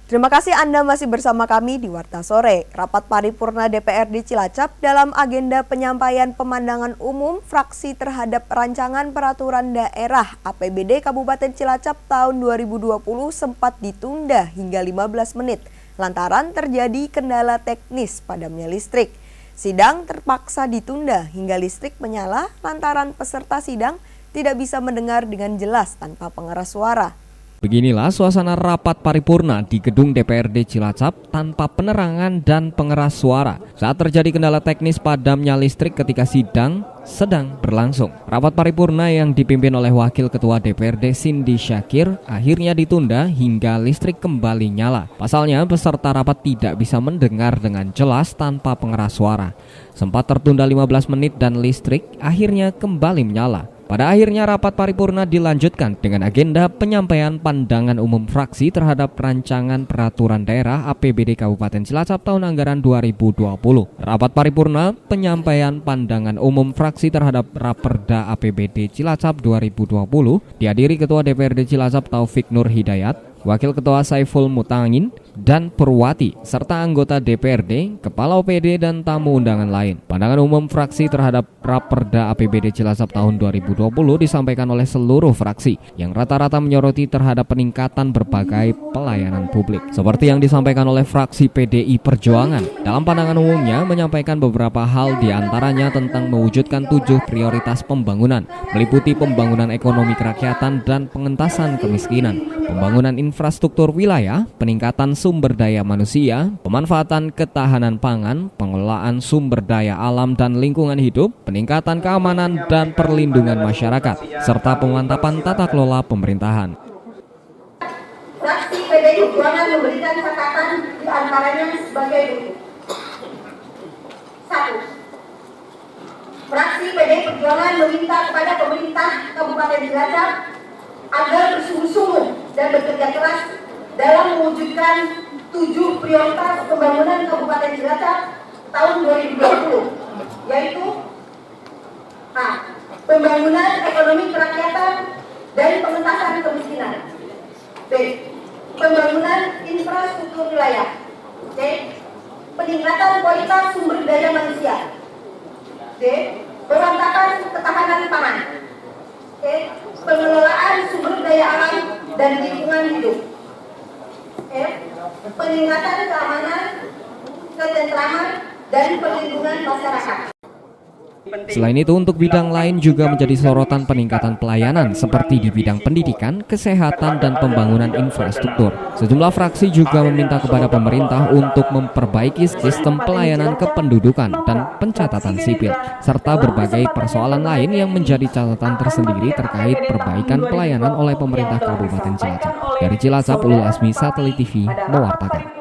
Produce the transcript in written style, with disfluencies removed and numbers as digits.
Terima kasih Anda masih bersama kami di Warta Sore. Rapat paripurna DPRD Cilacap dalam agenda penyampaian pemandangan umum fraksi terhadap rancangan peraturan daerah APBD Kabupaten Cilacap tahun 2020 sempat ditunda hingga 15 menit lantaran terjadi kendala teknis padamnya listrik. Sidang terpaksa ditunda hingga listrik menyala lantaran peserta sidang tidak bisa mendengar dengan jelas tanpa pengeras suara. Beginilah suasana rapat paripurna di gedung DPRD Cilacap tanpa penerangan dan pengeras suara saat terjadi kendala teknis padamnya listrik ketika sidang sedang berlangsung. Rapat paripurna yang dipimpin oleh Wakil Ketua DPRD Cindy Syakir akhirnya ditunda hingga listrik kembali nyala. Pasalnya peserta rapat tidak bisa mendengar dengan jelas tanpa pengeras suara. Sempat tertunda 15 menit dan listrik akhirnya kembali menyala. Pada akhirnya rapat paripurna dilanjutkan dengan agenda penyampaian pandangan umum fraksi terhadap rancangan peraturan daerah APBD Kabupaten Cilacap tahun anggaran 2020. Rapat paripurna penyampaian pandangan umum fraksi terhadap Raperda APBD Cilacap 2020 dihadiri Ketua DPRD Cilacap Taufik Nur Hidayat, Wakil Ketua Saiful Mutangin, dan Purwati, serta anggota DPRD, Kepala OPD, dan tamu undangan lain. Pandangan umum fraksi terhadap Raperda APBD Cilacap tahun 2020 disampaikan oleh seluruh fraksi yang rata-rata menyoroti terhadap peningkatan berbagai pelayanan publik. Seperti yang disampaikan oleh fraksi PDI Perjuangan, dalam pandangan umumnya menyampaikan beberapa hal diantaranya tentang mewujudkan 7 prioritas pembangunan, meliputi pembangunan ekonomi kerakyatan dan pengentasan kemiskinan, pembangunan infrastruktur wilayah, peningkatan sumber daya manusia, pemanfaatan ketahanan pangan, pengelolaan sumber daya alam dan lingkungan hidup, peningkatan keamanan dan perlindungan masyarakat, serta pemantapan tata kelola pemerintahan. Fraksi PDI Perjuangan memberikan catatan di antaranya sebagai berikut. 1. Fraksi PDI Perjuangan meminta kepada pemerintah Kabupaten Cilacap agar bersungguh-sungguh dan bekerja keras dalam mewujudkan 7 prioritas pembangunan Kabupaten Cilacap tahun 2020, yaitu A. Pembangunan ekonomi kerakyatan dan pengentasan kemiskinan. B. Pembangunan infrastruktur wilayah. C. Peningkatan kualitas sumber daya manusia. D. Pemantapan ketahanan pangan. E. Pengelolaan sumber daya alam dan lingkungan hidup. F. Peningkatan keamanan, ketentraman, dan perlindungan masyarakat. Selain itu, untuk bidang lain juga menjadi sorotan peningkatan pelayanan seperti di bidang pendidikan, kesehatan, dan pembangunan infrastruktur. Sejumlah fraksi juga meminta kepada pemerintah untuk memperbaiki sistem pelayanan kependudukan dan pencatatan sipil, serta berbagai persoalan lain yang menjadi catatan tersendiri terkait perbaikan pelayanan oleh pemerintah Kabupaten Cilacap. Dari Cilacap, Ulul Asmi Satelit TV mewartakan.